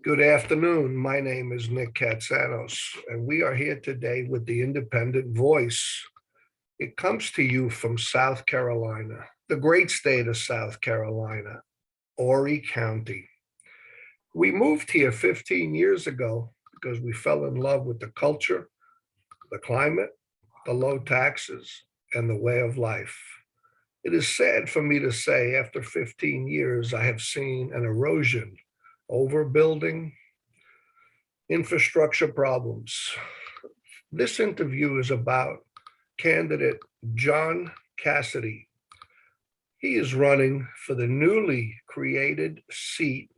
Good afternoon. My name is Nick Katsanos, and we are here today with the Independent Voice. It comes to you from South Carolina, the great state of South Carolina, Horry County. We moved here 15 years ago because we fell in love with the culture, the climate, the low taxes, and the way of life. It is sad for me to say, after 15 years, I have seen an erosion, overbuilding, infrastructure problems. This interview is about candidate John Cassidy. He is running for the newly created seat,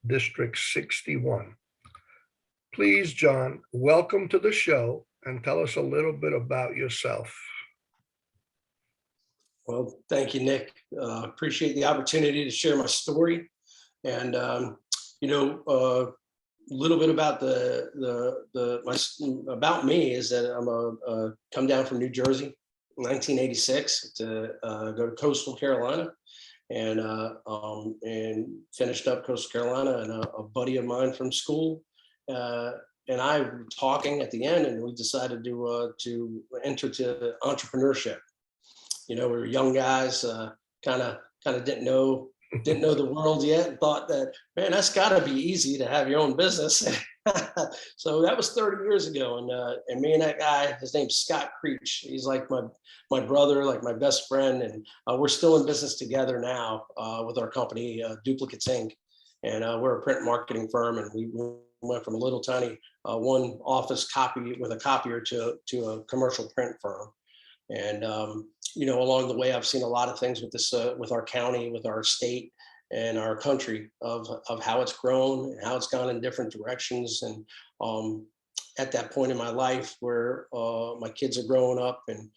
District 61. Please, John, welcome to the show and tell us a little bit about yourself. Well, thank you, Nick. Appreciate the opportunity to share my story. And, a little bit about about me is that I'm come down from New Jersey, 1986 to go to coastal Carolina and finished up coastal Carolina, and a buddy of mine from school and I were talking at the end, and we decided to enter to entrepreneurship. We were young guys, kind of didn't know the world yet, and thought that, man, that's got to be easy to have your own business. So that was 30 years ago, and me and that guy, his name's Scott Creech. He's like my brother, like my best friend, and we're still in business together now with our company, Duplicates Inc. And we're a print marketing firm, and we went from a little tiny one office copy with a copier to a commercial print firm. And along the way, I've seen a lot of things with this, with our county, with our state, and our country of how it's grown and how it's gone in different directions. And at that point in my life where my kids are growing up, and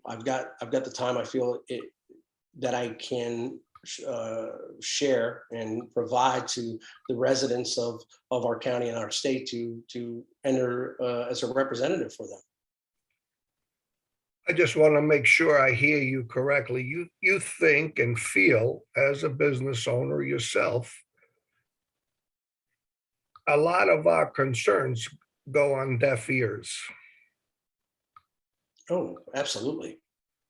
I've got the time I feel that I can share and provide to the residents of our county and our state to enter as a representative for them. I just want to make sure I hear you correctly. You think and feel, as a business owner yourself, a lot of our concerns go on deaf ears. Oh, absolutely.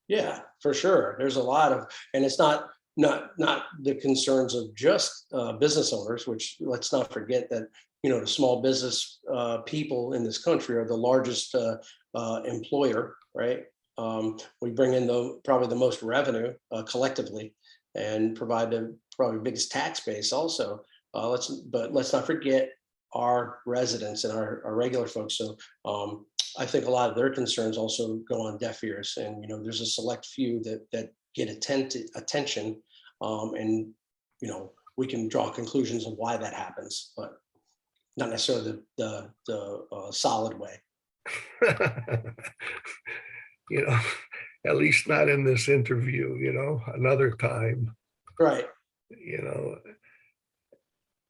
Yeah, for sure. There's a lot of, and it's not the concerns of just business owners, which, let's not forget that, the small business people in this country are the largest employer, right? We bring in probably the most revenue collectively, and provide the probably biggest tax base also. But let's not forget our residents and our regular folks. So I think a lot of their concerns also go on deaf ears, and there's a select few that get attention, and we can draw conclusions of why that happens, but not necessarily the solid way. At least not in this interview, another time. Right.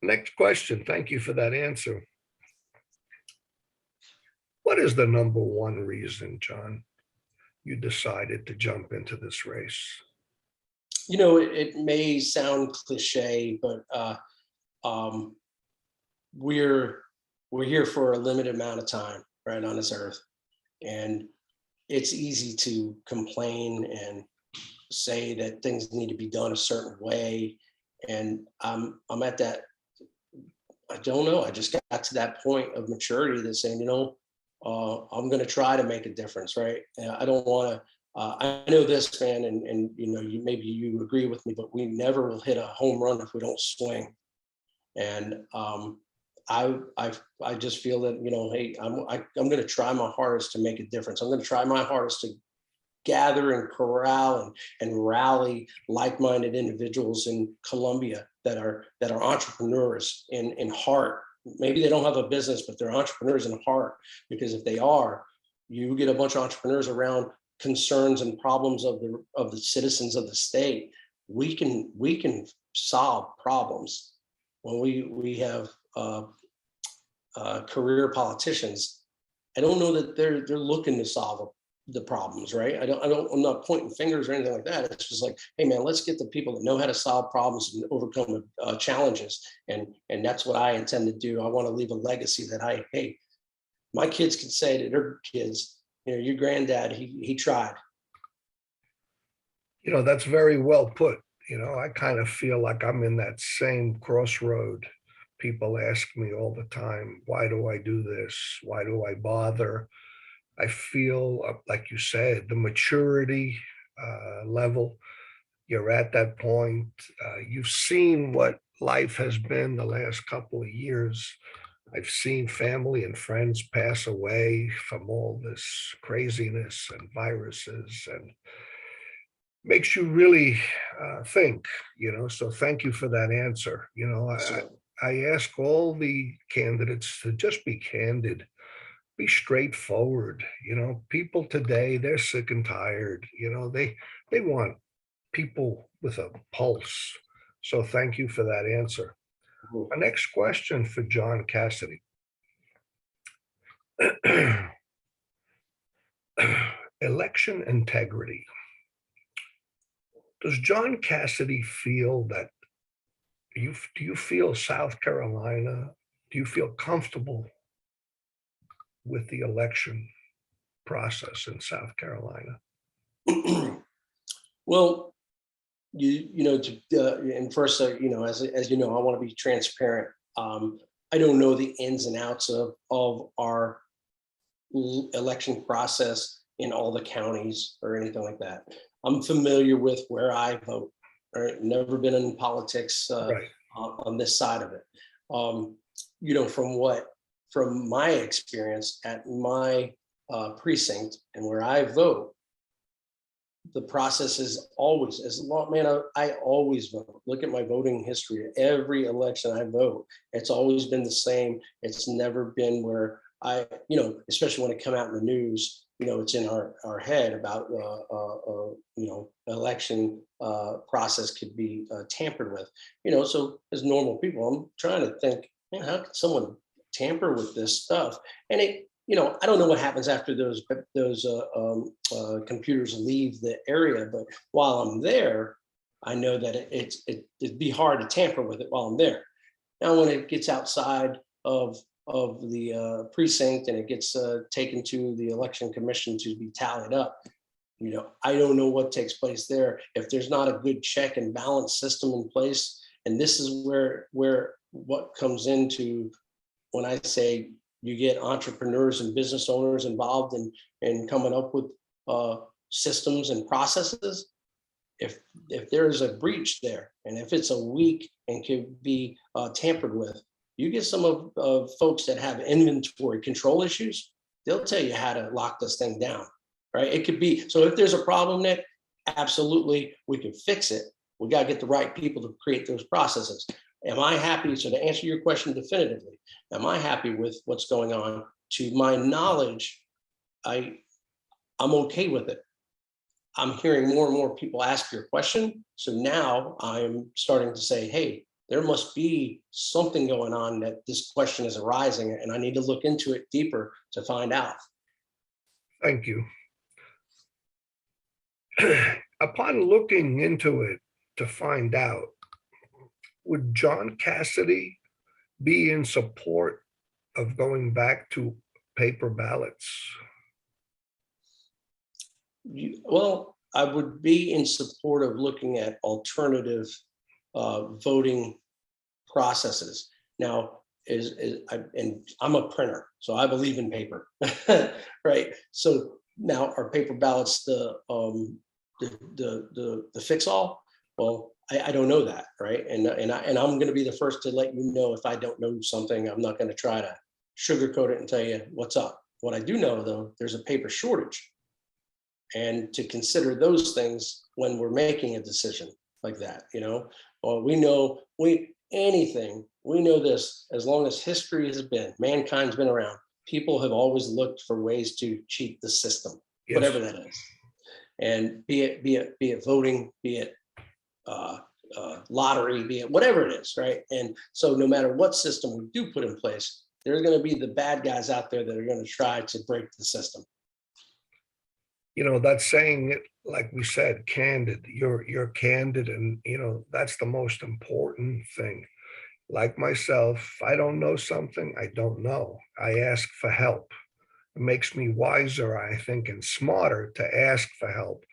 Next question. Thank you for that answer. What is the number one reason, John, you decided to jump into this race? It may sound cliche, but we're here for a limited amount of time, right, on this earth. And it's easy to complain and say that things need to be done a certain way. And I'm at that, I don't know, I just got to that point of maturity that's saying, I'm going to try to make a difference, right? And I don't want to, I know this, man, and maybe you agree with me, but we never will hit a home run if we don't swing. And I just feel that, hey, I'm going to try my hardest to make a difference. I'm going to try my hardest to gather and corral and rally like-minded individuals in Columbia that are entrepreneurs in heart. Maybe they don't have a business, but they're entrepreneurs in heart, because if they are, you get a bunch of entrepreneurs around concerns and problems of the citizens of the state. We can solve problems. When we have career politicians, I don't know that they're looking to solve the problems, right? I'm not pointing fingers or anything like that. It's just like, hey man, let's get the people that know how to solve problems and overcome challenges. And that's what I intend to do. I want to leave a legacy that hey, my kids can say to their kids, your granddad, he tried. That's very well put. I kind of feel like I'm in that same crossroad. People ask me all the time, why do I do this? Why do I bother? I feel, like you said, the maturity level, you're at that point. You've seen what life has been the last couple of years. I've seen family and friends pass away from all this craziness and viruses, and makes you really think, so thank you for that answer. So I ask all the candidates to just be candid, be straightforward. People today, they're sick and tired. They want people with a pulse. So thank you for that answer. Our next question for John Cassidy. Election integrity. Does John Cassidy feel that do you feel South Carolina, do you feel comfortable with the election process in South Carolina? well, and first, as you know, I want to be transparent. I don't know the ins and outs of our election process in all the counties or anything like that. I'm familiar with where I vote. Right, never been in politics Right. on this side of it. From my experience at my precinct and where I vote, the process is always I always vote. Look at my voting history. Every election I vote, it's always been the same. It's never been where especially when it come out in the news, it's in our head about election process could be tampered with. So as normal people, I'm trying to think, man, how can someone tamper with this stuff? And I don't know what happens after those computers leave the area, but while I'm there, I know that it'd be hard to tamper with it while I'm there. Now, when it gets outside of the precinct and it gets taken to the election commission to be tallied up, I don't know what takes place there. If there's not a good check and balance system in place, and this is where what comes into when I say you get entrepreneurs and business owners involved in coming up with systems and processes. If there's a breach there, and if it's a weak and can be tampered with, you get some of folks that have inventory control issues, they'll tell you how to lock this thing down, right? It could be, so if there's a problem, Nick, absolutely, we can fix it. We got to get the right people to create those processes. Am I happy? So to answer your question definitively, am I happy with what's going on? To my knowledge, I'm okay with it. I'm hearing more and more people ask your question. So now I'm starting to say, hey, there must be something going on that this question is arising, and I need to look into it deeper to find out. Thank you. Upon looking into it to find out, would John Cassidy be in support of going back to paper ballots? Well, I would be in support of looking at alternative voting processes. Now, and I'm a printer, so I believe in paper, right? So now, are paper ballots the fix all? Well, I don't know that, right? And I'm going to be the first to let you know if I don't know something. I'm not going to try to sugarcoat it and tell you what's up. What I do know, though, there's a paper shortage, and to consider those things when we're making a decision like that, well, we know this, as long as history has been, mankind's been around, people have always looked for ways to cheat the system, Yes. whatever that is. And be it voting, be it lottery, be it whatever it is, right? And so no matter what system we do put in place, there's going to be the bad guys out there that are going to try to break the system. That's saying it, like we said, candid. You're candid, and that's the most important thing. Like myself, if I don't know something, I don't know. I ask for help. It makes me wiser, I think, and smarter to ask for help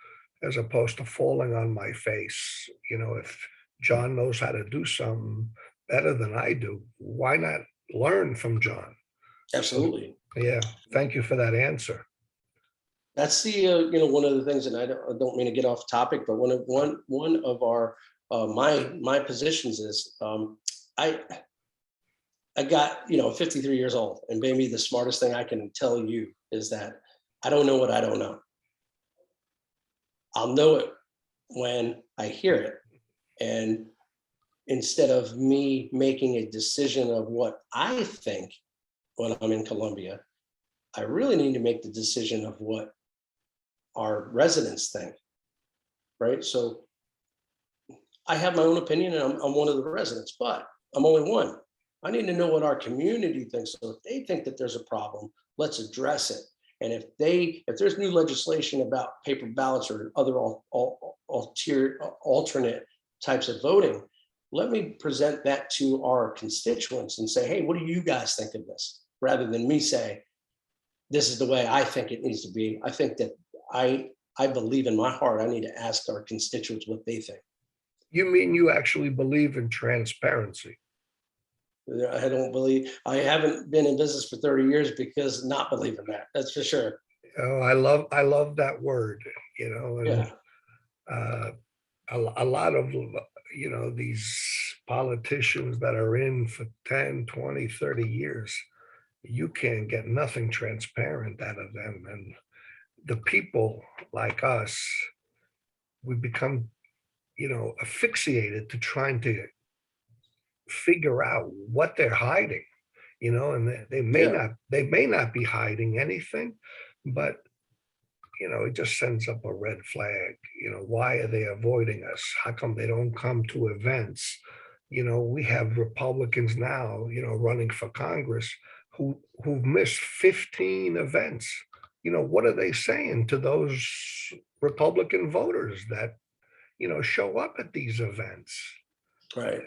as opposed to falling on my face. If John knows how to do something better than I do, why not learn from John? So, Absolutely. yeah, thank you for that answer. That's the one of the things, and I don't mean to get off topic, but one of our my positions is I I got 53 years old, and maybe the smartest thing I can tell you is that I don't know what I don't know. I'll know it when I hear it, and instead of me making a decision of what I think when I'm in Columbia, I really need to make the decision of what our residents think, right? So I have my own opinion, and I'm one of the residents, but I'm only one. I need to know what our community thinks. So if they think that there's a problem, let's address it. And if there's new legislation about paper ballots or other alternate types of voting, let me present that to our constituents and say, hey, what do you guys think of this? Rather than me say, this is the way I think it needs to be. I think that I believe in my heart, I need to ask our constituents what they think. You mean you actually believe in transparency? I haven't been in business for 30 years because not believing that, that's for sure. Oh, I love that word, and Yeah, uh, a lot of these politicians that are in for 10, 20, 30 years, you can't get nothing transparent out of them. And the people like us, we become asphyxiated to trying to figure out what they're hiding, and yeah, they may not be hiding anything, but it just sends up a red flag. Why are they avoiding us? How come they don't come to events? We have Republicans now, running for Congress who've missed 15 events. What are they saying to those Republican voters that, show up at these events? right.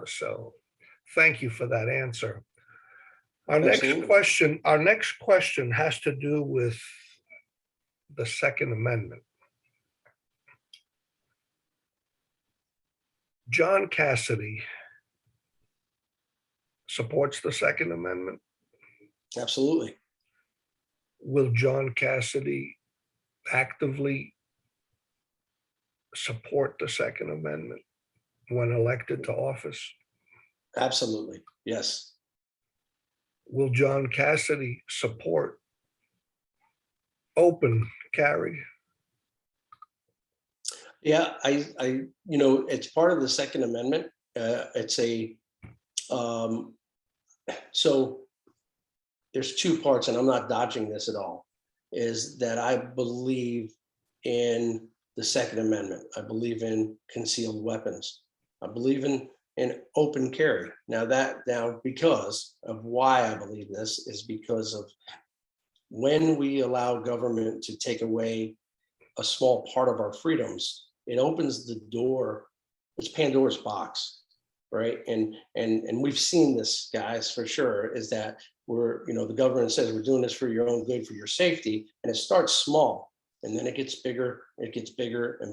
So thank you for that answer. Absolutely. Our next question has to do with the Second Amendment. John Cassidy supports the Second Amendment. Absolutely. Will John Cassidy actively support the Second Amendment when elected to office? Absolutely. Yes. Will John Cassidy support open carry? Yeah, it's part of the Second Amendment. It's um, so there's two parts, and I'm not dodging this at all, is that I believe in the Second Amendment. I believe in concealed weapons. I believe in open carry. Now because of why I believe this is because of when we allow government to take away a small part of our freedoms, it opens the door. It's Pandora's box, right? And we've seen this, guys, for sure, is that the government says we're doing this for your own good, for your safety, and it starts small, and then it gets bigger and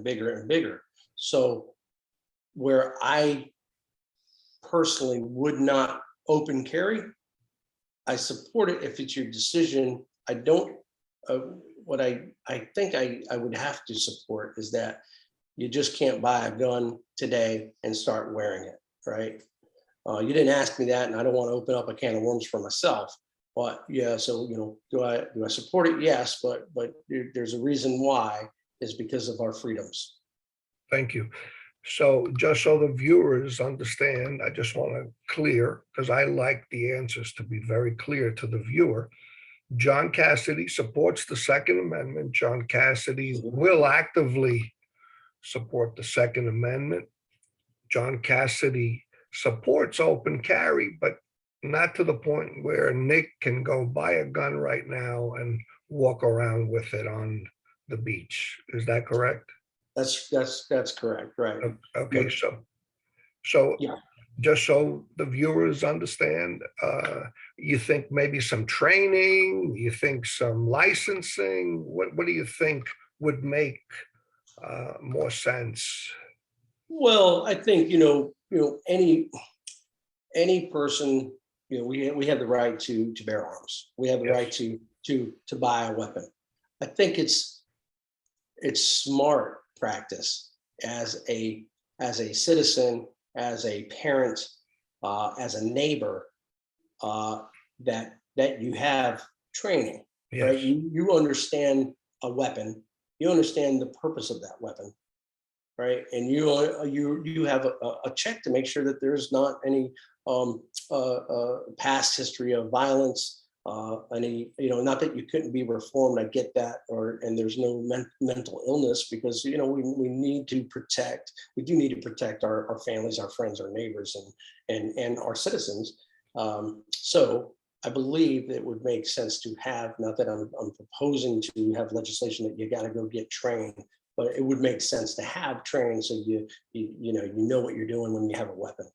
bigger and bigger. So where I personally would not open carry, I support it if it's your decision. I don't, what I think I would have to support is that you just can't buy a gun today and start wearing it, right? You didn't ask me that, and I don't want to open up a can of worms for myself. But yeah, so do I support it? Yes, but there's a reason why, is because of our freedoms. Thank you. So just so the viewers understand, I just want to clear, because I like the answers to be very clear to the viewer. John Cassidy supports the Second Amendment. John Cassidy will actively support the Second Amendment. John Cassidy supports open carry, but not to the point where Nick can go buy a gun right now and walk around with it on the beach. Is that correct? That's correct, right? Okay, But so yeah, just so the viewers understand, you think maybe some training, you think some licensing, what do you think would make more sense? well, I think any person, we have the right to bear arms. We have the Yes, right to buy a weapon. I think it's smart practice as a citizen, as a parent, as a neighbor, that you have training, right? yes. You understand a weapon, you understand the purpose of that weapon, right? And you have a check to make sure that there's not any past history of violence, any, not that you couldn't be reformed, I get that, and there's no mental illness, because we need to protect, we do need to protect our families, our friends, our neighbors, and our citizens. So I believe it would make sense to have, not that I'm proposing to have legislation that you got to go get trained, but it would make sense to have training, so you know what you're doing when you have a weapon.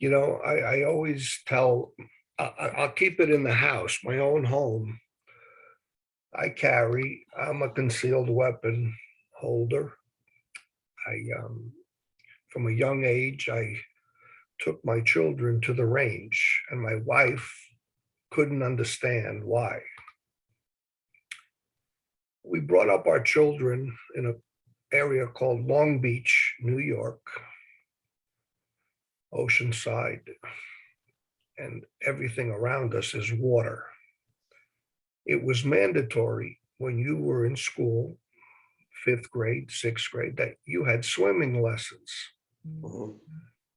I always tell, I'll keep it in the house, my own home. I'm a concealed weapon holder. From a young age, I took my children to the range, and my wife couldn't understand why. We brought up our children in an area called Long Beach, New York, Oceanside, and everything around us is water. It was mandatory when you were in school, fifth grade, sixth grade, that you had swimming lessons. Mhm.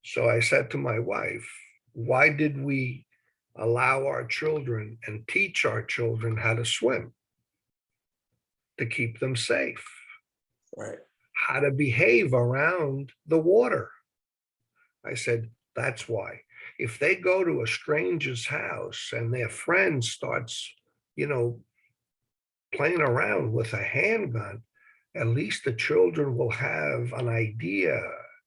So I said to my wife, why did we allow our children and teach our children how to swim? To keep them safe, Right. how to behave around the water. I said, that's why. If they go to a stranger's house and their friend starts, you know, playing around with a handgun, at least the children will have an idea,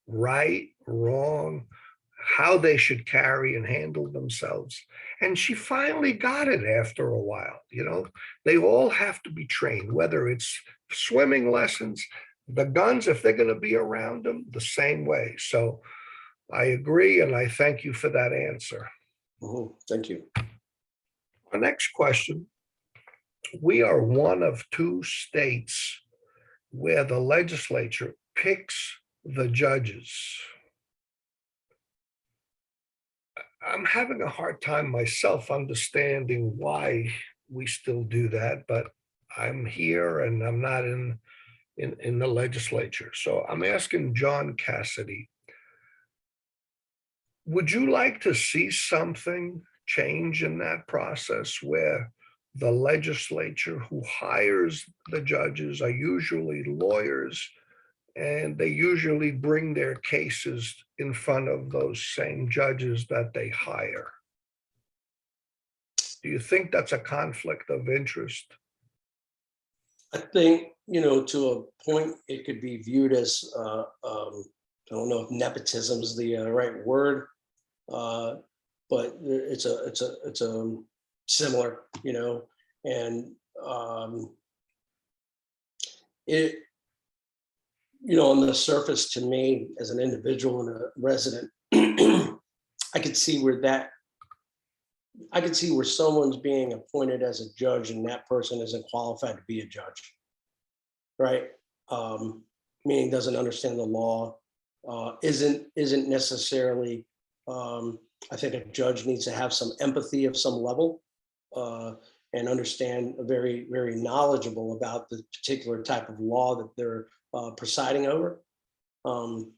right, wrong, how they should carry and handle themselves. And she finally got it after a while. They all have to be trained, whether it's swimming lessons, the guns, if they're going to be around them, the same way. So I agree, and I thank you for that answer. Thank you. Our next question. We are one of two states where the legislature picks the judges. I'm having a hard time myself understanding why we still do that, but I'm here and I'm not in the legislature. So I'm asking John Cassidy, would you like to see something change in that process where the legislature who hires the judges are usually lawyers, and they usually bring their cases in front of those same judges that they hire? Do you think that's a conflict of interest? I think, to a point, it could be viewed as, I don't know if nepotism is the right word, uh, but it's a similar, and it, on the surface, to me as an individual and a resident, I could see where someone's being appointed as a judge and that person isn't qualified to be a judge, right? Meaning doesn't understand the law, isn't necessarily. I think a judge needs to have some empathy of some level, and understand, very, very knowledgeable about the particular type of law that they're presiding over. Um,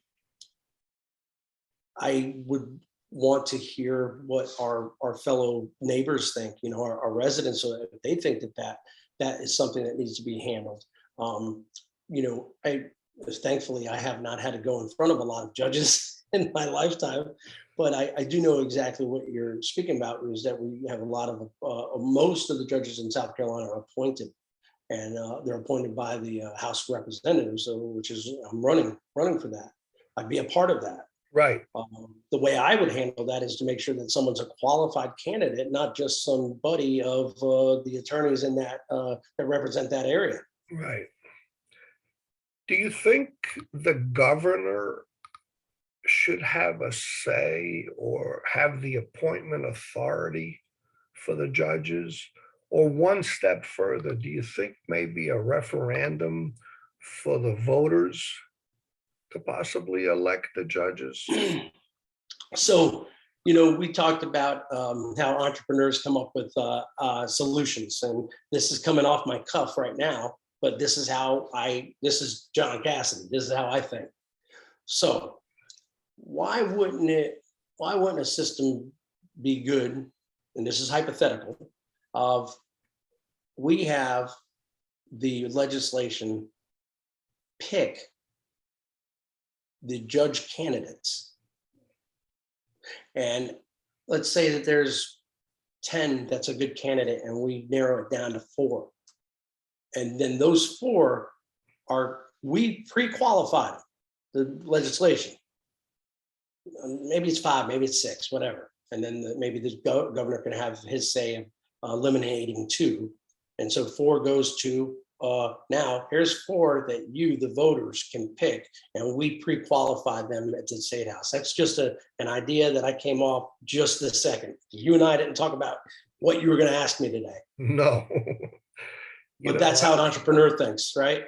I would want to hear what our fellow neighbors think, our residents, so that if they think that is something that needs to be handled. I thankfully I have not had to go in front of a lot of judges in my lifetime, but I do know exactly what you're speaking about, is that we have a lot of, most of the judges in South Carolina are appointed, and they're appointed by the House of Representatives, so, which is, I'm running for that. I'd be a part of that. Right. The way I would handle that is to make sure that someone's a qualified candidate, not just somebody of the attorneys in that that represent that area. Right. Do you think the governor should have a say or have the appointment authority for the judges? Or one step further, do you think maybe a referendum for the voters to possibly elect the judges? So, we talked about how entrepreneurs come up with solutions, and this is coming off my cuff right now, but this is John Cassidy. This is how I think. So why wouldn't a system be good? And this is hypothetical, of we have the legislation pick the judge candidates. And let's say that there's 10 that's a good candidate, and we narrow it down to 4. And then those 4 we pre-qualified the legislation. Maybe it's 5, maybe it's 6, whatever. And then maybe the governor can have his say of eliminating 2. And so 4 goes to, now here's 4 that you, the voters, can pick, and we pre-qualified them at the State House. That's just an idea that I came off just this second. You and I didn't talk about what you were going to ask me today. No. But that's how an entrepreneur thinks, right?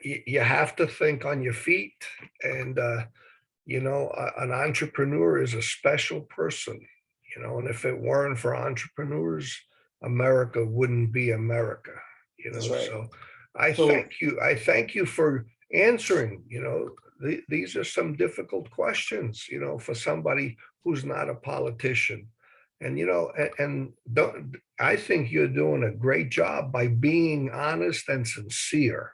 You have to think on your feet, and an entrepreneur is a special person, and if it weren't for entrepreneurs, America wouldn't be America. That's right. So I thank you for answering. These are some difficult questions, for somebody who's not a politician. And I think you're doing a great job by being honest and sincere.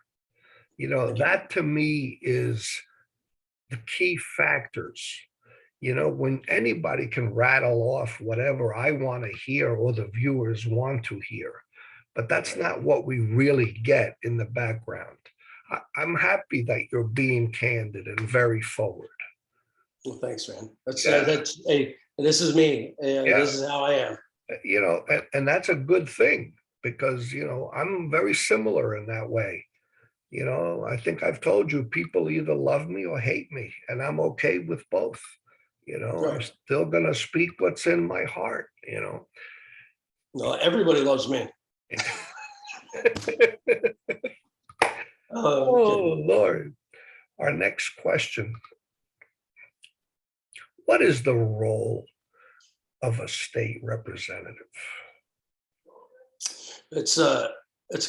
That to me is the key factors. When anybody can rattle off whatever I want to hear or the viewers want to hear, but that's not what we really get in the background. I'm happy that you're being candid and very forward. Well, thanks, man. This is me. This is how I am. And that's a good thing, because, I'm very similar in that way. I think I've told you, people either love me or hate me, and I'm okay with both. Right. I'm still going to speak what's in my heart, No, everybody loves me. Oh, Lord. Our next question. What is the role of a state representative? It's a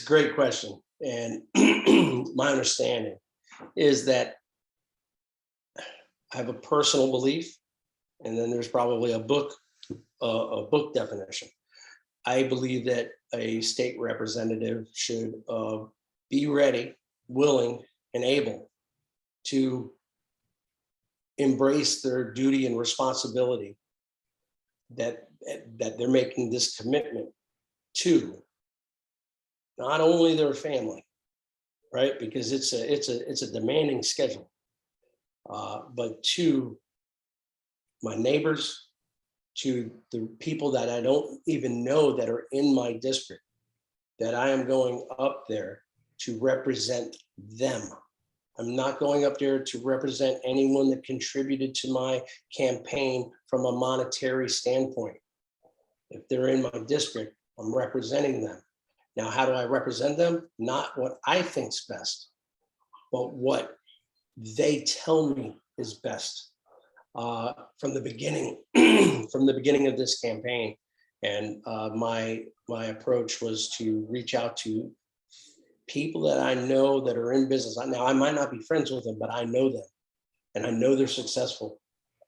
great question. And my understanding is that I have a personal belief, and then there's probably a book definition. I believe that a state representative should be ready, willing, and able to embrace their duty and responsibility that they're making this commitment to not only their family, right? Because it's a demanding schedule, but to my neighbors, to the people that I don't even know that are in my district, that I am going up there to represent them. I'm not going up there to represent anyone that contributed to my campaign from a monetary standpoint. If they're in my district, I'm representing them. Now, how do I represent them? Not what I think's best, but what they tell me is best. From the beginning, of this campaign, and my approach was to reach out to people that I know that are in business. Now, I might not be friends with them, but I know them, and I know they're successful,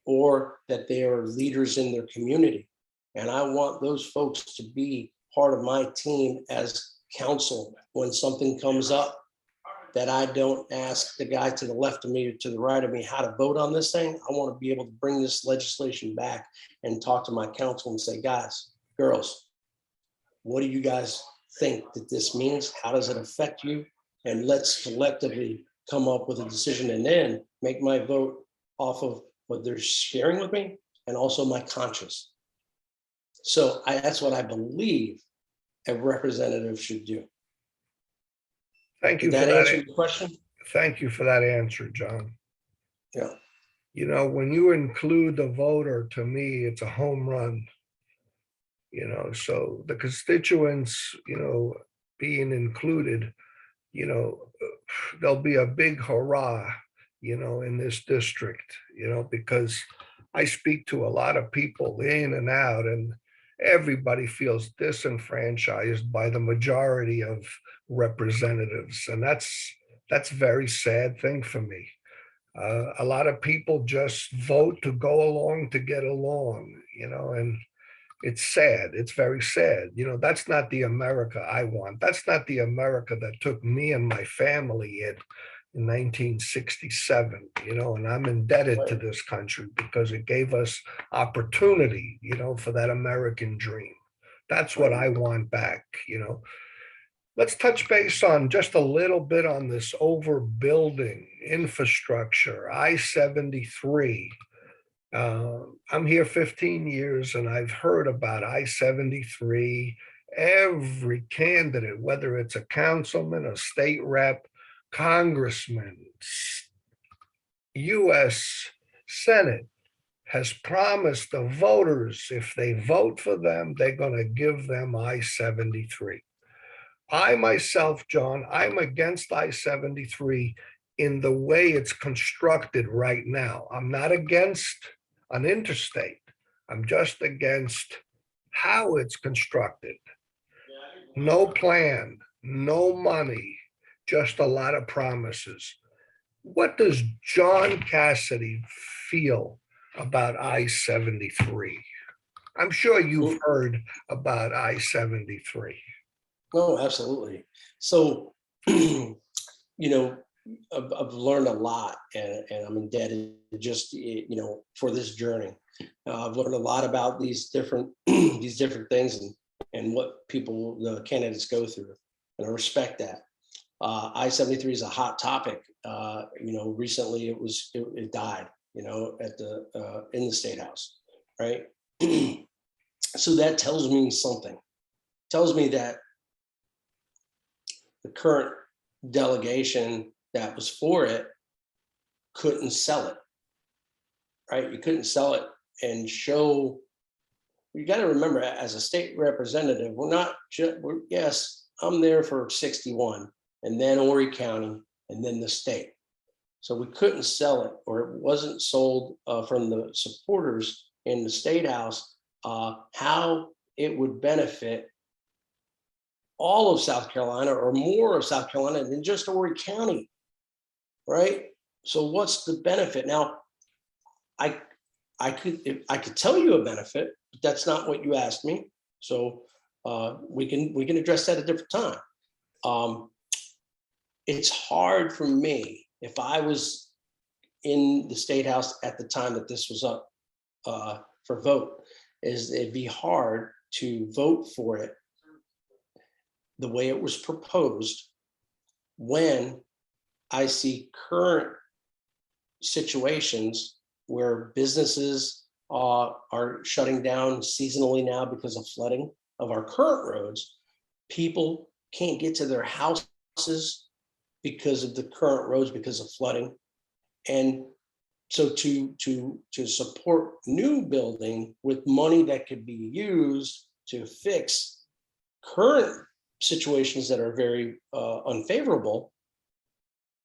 or that they are leaders in their community. And I want those folks to be part of my team as counsel when something comes up that I don't ask the guy to the left of me or to the right of me how to vote on this thing. I want to be able to bring this legislation back and talk to my council and say, guys, girls, what do you guys think that this means? How does it affect you? And let's collectively come up with a decision and then make my vote off of what they're sharing with me and also my conscience. So that's what I believe a representative should do. Thank you Did for that answer that. your question? Thank you for that answer, John. Yeah. You know, when you include the voter, to me, it's a home run. You know, so the constituents, you know, being included, you know, there'll be a big hurrah, you know, in this district, you know, because I speak to a lot of people in and out, and everybody feels disenfranchised by the majority of representatives. And that's a very sad thing for me. A lot of people just vote to go along to get along, you know, and it's sad. It's very sad. You know, that's not the America I want. That's not the America that took me and my family in 1967, you know, and I'm indebted to this country because it gave us opportunity, you know, for that American dream. That's what I want back, you know. Let's touch base on just a little bit on this overbuilding infrastructure, I-73. I'm here 15 years and I've heard about I-73. Every candidate, whether it's a councilman, a state rep, congressman, US Senate, has promised the voters if they vote for them, they're going to give them I-73. I myself, John, I'm against I-73 in the way it's constructed right now. I'm not against an interstate. I'm just against how it's constructed. No plan, no money, just a lot of promises. What does John Cassidy feel about I-73? I'm sure you've heard about I-73. No, absolutely. So, you know, I've learned a lot, and I'm indebted just, you know, for this journey. I've learned a lot about these different these different things and what people, the candidates, go through, and I respect that. I-73 is a hot topic. You know, recently it died, you know, at the in the State House, right? So that tells me something. It tells me that the current delegation that was for it couldn't sell it, right? You couldn't sell it and show. You got to remember, as a state representative, we're not just, yes, I'm there for 61 and then Horry County and then the state. So we couldn't sell it, or it wasn't sold from the supporters in the State House, how it would benefit all of South Carolina or more of South Carolina than just Horry County, right? So what's the benefit? Now, I could tell you a benefit, but that's not what you asked me. So we can address that at a different time. It's hard for me, if I was in the State House at the time that this was up for vote, it'd be hard to vote for it the way it was proposed when I see current situations where businesses are shutting down seasonally now because of flooding of our current roads. People can't get to their houses because of the current roads because of flooding. And so to support new building with money that could be used to fix current situations that are very unfavorable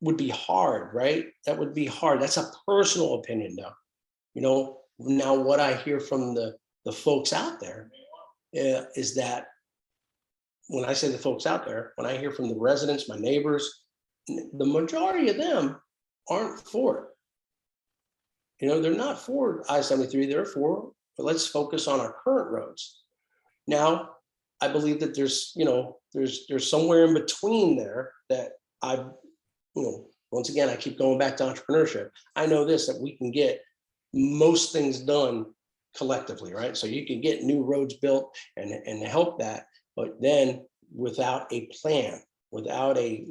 would be hard, right? That would be hard. That's a personal opinion though. You know, now what I hear from the folks out there is that, when I say the folks out there, when I hear from the residents, my neighbors, the majority of them aren't for it. You know, they're not for I-73, they're for, but let's focus on our current roads. Now, I believe that there's, you know, there's somewhere in between there that once again, I keep going back to entrepreneurship. I know this, that we can get most things done collectively, right? So you can get new roads built and help that, but then without a plan, without a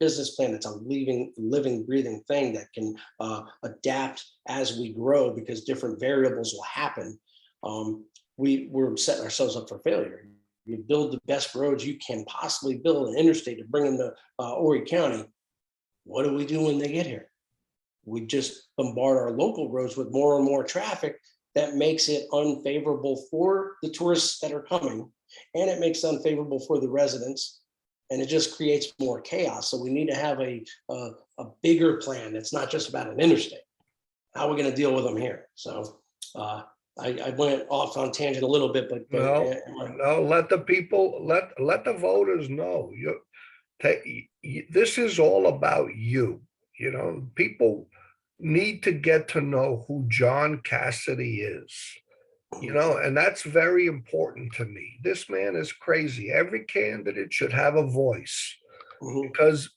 business plan that's a living, breathing thing that can adapt as we grow, because different variables will happen. We're setting ourselves up for failure. You build the best roads you can possibly build, an interstate to bring into Horry County. What do we do when they get here? We just bombard our local roads with more and more traffic. That makes it unfavorable for the tourists that are coming, and it makes it unfavorable for the residents, and it just creates more chaos. So we need to have a bigger plan that's not just about an interstate. How are we going to deal with them here? So I went off on tangent a little bit, but no, let the people, let the voters know. This is all about you. People need to get to know who John Cassidy is. And that's very important to me. This man is crazy. Every candidate should have a voice,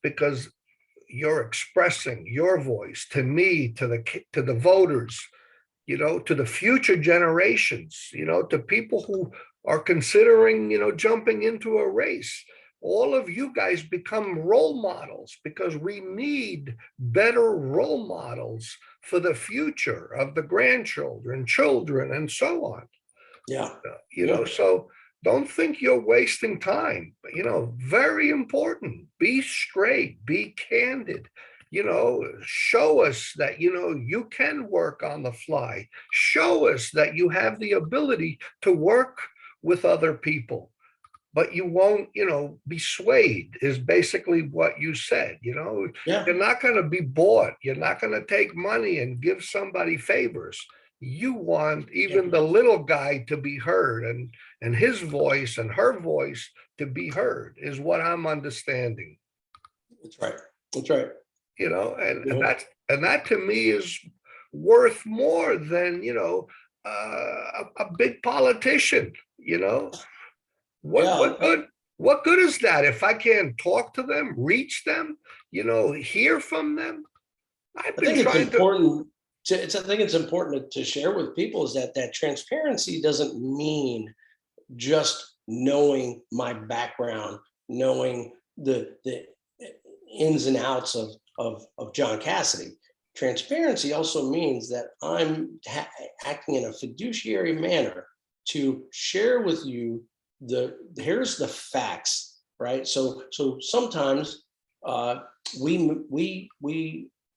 because you're expressing your voice to me, to the voters, to the future generations, to people who are considering, jumping into a race. All of you guys become role models, because we need better role models for the future of the grandchildren, children, and so on. Yeah. So don't think you're wasting time. Very important. Be straight, be candid. Show us that, you can work on the fly. Show us that you have the ability to work with other people, but you won't, be swayed, is basically what you said. You're not going to be bought. You're not going to take money and give somebody favors. You want even the little guy to be heard, and his voice and her voice to be heard, is what I'm understanding. That's right. That's right. And that to me is worth more than, a big politician. What good is that if I can't talk to them, reach them, hear from them? I think it's important to share with people is that transparency doesn't mean just knowing my background, knowing the ins and outs of John Cassidy. Transparency also means that I'm acting in a fiduciary manner to share with you here's the facts, right? So sometimes we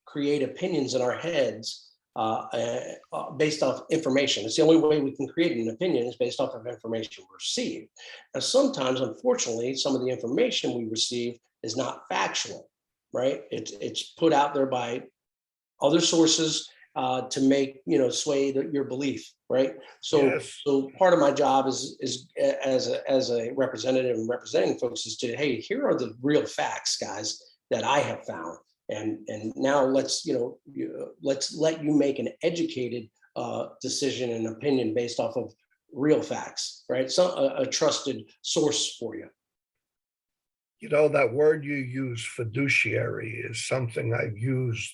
create opinions in our heads based off information. It's the only way we can create an opinion is based off of information we receive. And sometimes, unfortunately, some of the information we receive is not factual, right? It's put out there by other sources to make, sway your belief, right? So part of my job is as a representative and representing folks is to, hey, here are the real facts, guys, that I have found. And now let's let you make an educated decision and opinion based off of real facts, right? So a trusted source for you. That word you use, fiduciary, is something I've used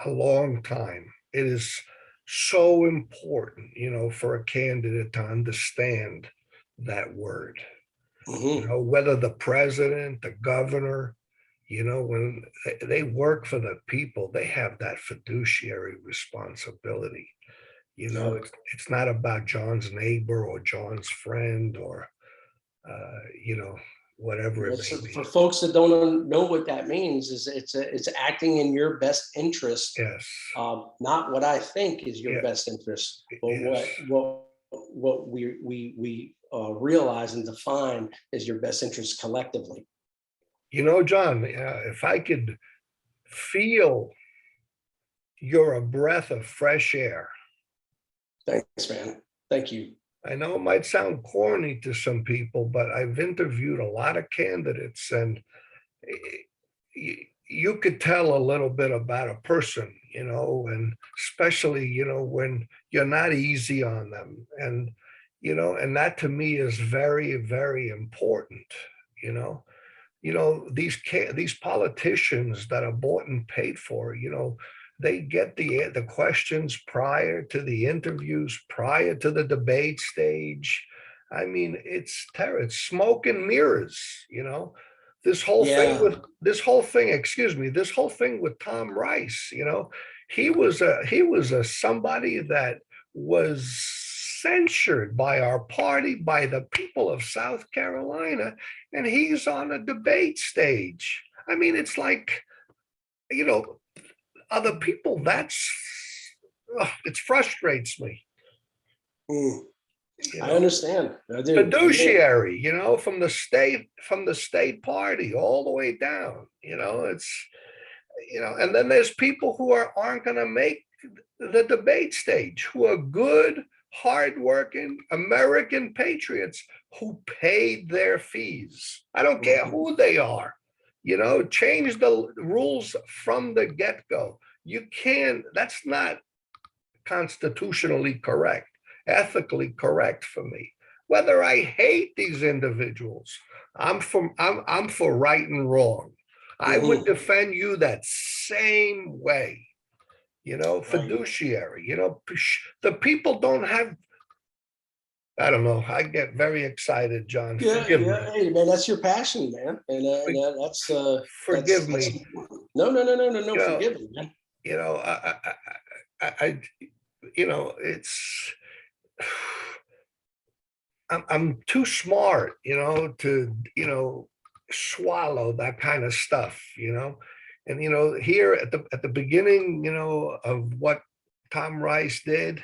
a long time. It is so important, for a candidate to understand that word. Whether the president, the governor, when they work for the people, they have that fiduciary responsibility. It's not about John's neighbor or John's friend or, whatever it may be. For folks that don't know what that means, is it's acting in your best interest. Yes. Not what I think is your best interest, but what we realize and define as your best interest collectively. John, if I could feel you're a breath of fresh air. Thanks, man. Thank you. I know it might sound corny to some people, but I've interviewed a lot of candidates, and you could tell a little bit about a person, and especially, when you're not easy on them. And that to me is very, very important. these politicians that are bought and paid for, they get the questions prior to the interviews, prior to the debate stage. I mean, it's terror. It's smoke and mirrors. Yeah. This whole thing with Tom Rice. He was a somebody that was censured by our party, by the people of South Carolina, and he's on a debate stage. I mean, it's like, you know, other people, it frustrates me. Mm. You I know, understand. I do. fiduciary, from the state party all the way down. And then there's people who aren't going to make the debate stage, who are good, hardworking American patriots who paid their fees. I don't care who they are. Change the rules from the get-go. You can't, that's not constitutionally correct, ethically correct for me. Whether I hate these individuals, I'm for right and wrong. I would defend you that same way. Right. Fiduciary. The people don't have. I don't know. I get very excited, John. Yeah, Forgive yeah. me. Hey, man, that's your passion, man, and that's Forgive that's me. important. No, no, no, no, no, no. You know, Forgive me, man. you know, I it's. I'm too smart, to, swallow that kind of stuff. And here at the beginning, of what Tom Rice did,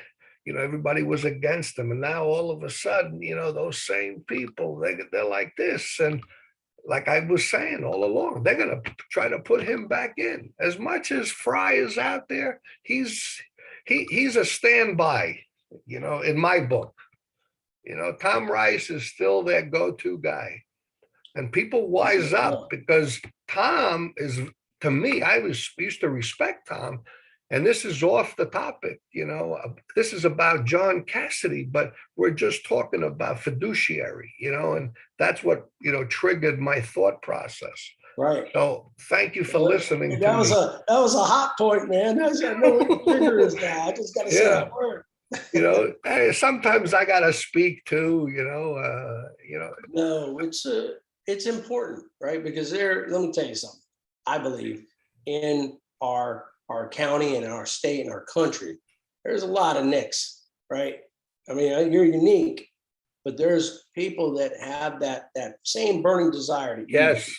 everybody was against him, and now all of a sudden, those same people, they're like this, and like I was saying all along, they're gonna try to put him back in. As much as Fry is out there, he's a standby, in my book. Tom Rice is still their go-to guy. And people wise up because Tom is, to me, used to respect Tom. And this is off the topic, this is about John Cassidy, but we're just talking about fiduciary, and that's what, triggered my thought process. Right. So thank you for listening to That was me. a hot point, man. I know what the trigger is now. I just got to say Yeah. that word. Sometimes I gotta speak too. No, it's important, right? Because let me tell you something. I believe in our county and our state and our country, there's a lot of Nicks, right? I mean, you're unique, but there's people that have that same burning desire to eat. Yes.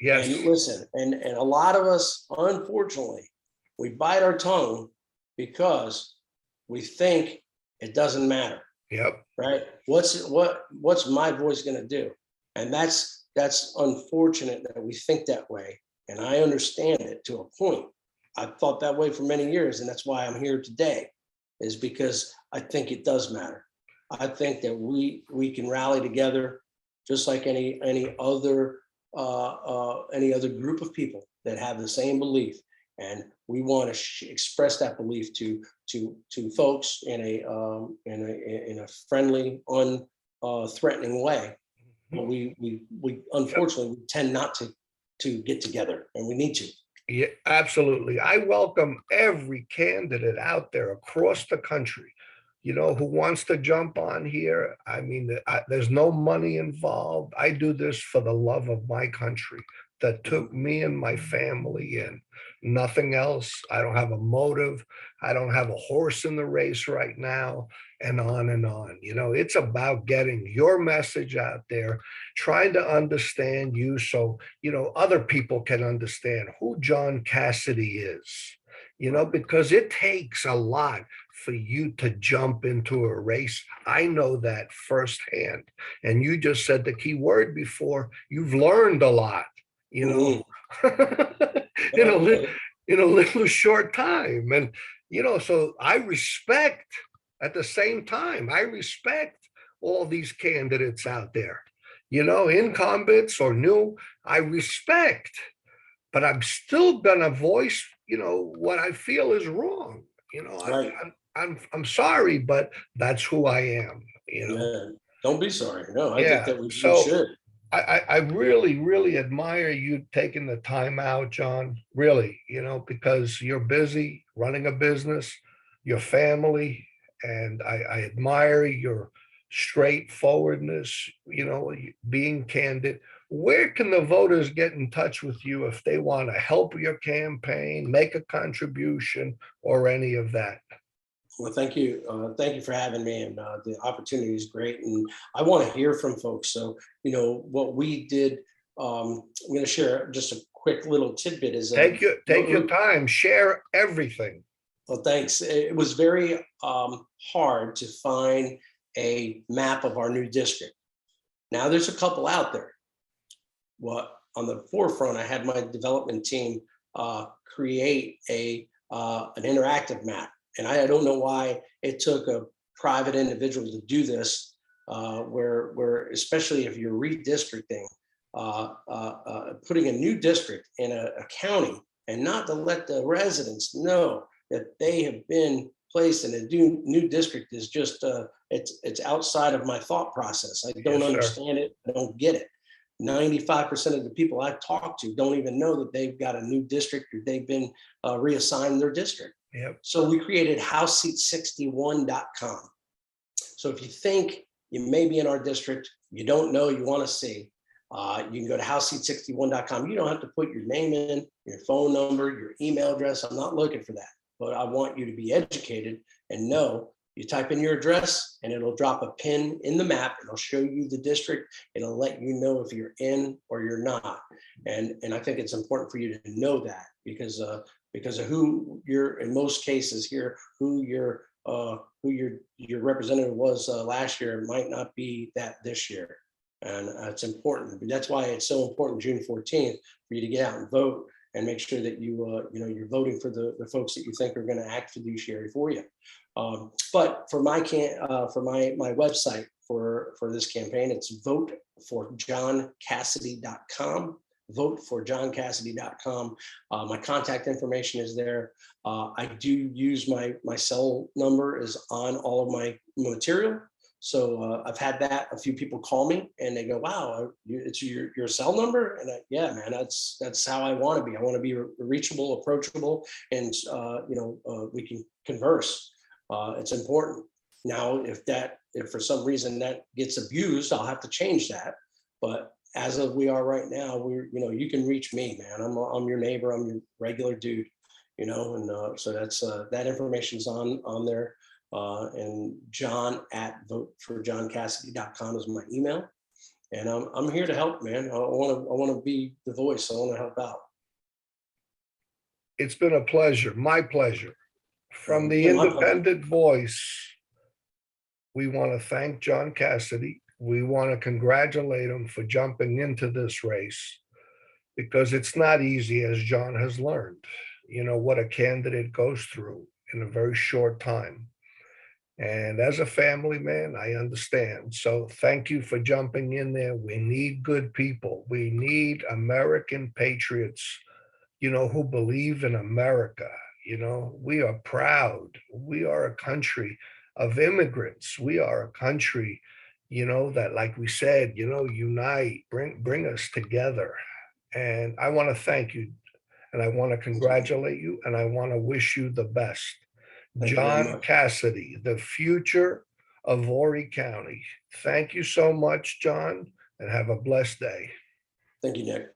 And listen, and a lot of us, unfortunately, we bite our tongue because we think it doesn't matter. Yep. Right. What's my voice going to do? And that's unfortunate that we think that way. And I understand it to a point. I've thought that way for many years, and that's why I'm here today, is because I think it does matter. I think that we can rally together, just like any other group of people that have the same belief, and we want to express that belief to folks in a friendly, threatening way. But we unfortunately we tend not to get together, and we need to. Yeah, absolutely. I welcome every candidate out there across the country, who wants to jump on here. I mean, there's no money involved. I do this for the love of my country that took me and my family in. Nothing else. I don't have a motive. I don't have a horse in the race right now, and on and on. It's about getting your message out there, trying to understand you so, other people can understand who John Cassidy is, because it takes a lot for you to jump into a race. I know that firsthand. And you just said the key word before. You've learned a lot, in a little short time. And, so I respect, at the same time, I respect all these candidates out there, incumbents or new, I respect, but I'm still gonna voice, what I feel is wrong. Right. I'm sorry, but that's who I am. Man, don't be sorry. No, I Yeah. think that we So should. I really, really admire you taking the time out, John, really, because you're busy running a business, your family, and I admire your straightforwardness, being candid. Where can the voters get in touch with you if they want to help your campaign, make a contribution, or any of that? Well, thank you. Thank you for having me, and the opportunity is great. And I want to hear from folks. So, what we did, I'm going to share just a quick little tidbit. Is Take your time, share everything. well, thanks. It was very hard to find a map of our new district. Now, there's a couple out there. What on the forefront, I had my development team create an interactive map. And I don't know why it took a private individual to do this, where especially if you're redistricting, putting a new district in a county, and not to let the residents know that they have been placed in a new district is just it's outside of my thought process. I don't Yes, sir. understand it. I don't get it. 95% of the people I talk to don't even know that they've got a new district or they've been reassigned their district. Yep. So we created houseseat61.com. So if you think you may be in our district, you don't know, you want to see, you can go to houseseat61.com. You don't have to put your name in, your phone number, your email address. I'm not looking for that, but I want you to be educated and know. You type in your address and it'll drop a pin in the map. It'll show you the district. It'll let you know if you're in or you're not. And I think it's important for you to know that because of who you're, in most cases here, who your representative was last year might not be that this year. And it's important. That's why it's so important June 14th for you to get out and vote and make sure that you're voting for the folks that you think are going to act fiduciary for you. But for my website for this campaign, it's voteforjohncassidy.com. Voteforjohncassidy.com. My contact information is there. I do use my cell number is on all of my material. So I've had that. A few people call me and they go, "Wow, it's your cell number?" And yeah, man, that's how I want to be. I want to be reachable, approachable, and we can converse. It's important. Now, if for some reason that gets abused, I'll have to change that. But as of we are right now, you can reach me, man. I'm your neighbor. I'm your regular dude, and so that's that information's on there. And john@voteforjohncassidy.com is my email. And I'm here to help, man. I want to be the voice. I want to help out. It's been a pleasure, my pleasure. From the Yeah, my pleasure. independent voice, we want to thank John Cassidy. We want to congratulate him for jumping into this race because it's not easy, as John has learned, what a candidate goes through in a very short time. And as a family man, I understand. So thank you for jumping in there. We need good people. We need American patriots, who believe in America. We are proud. We are a country of immigrants. We are a country, that, like we said, unite, bring us together. And I want to thank you, and I want to congratulate you, and I want to wish you the best. Thank you very John much. Cassidy, the future of Horry County. Thank you so much, John, and have a blessed day. Thank you, Nick.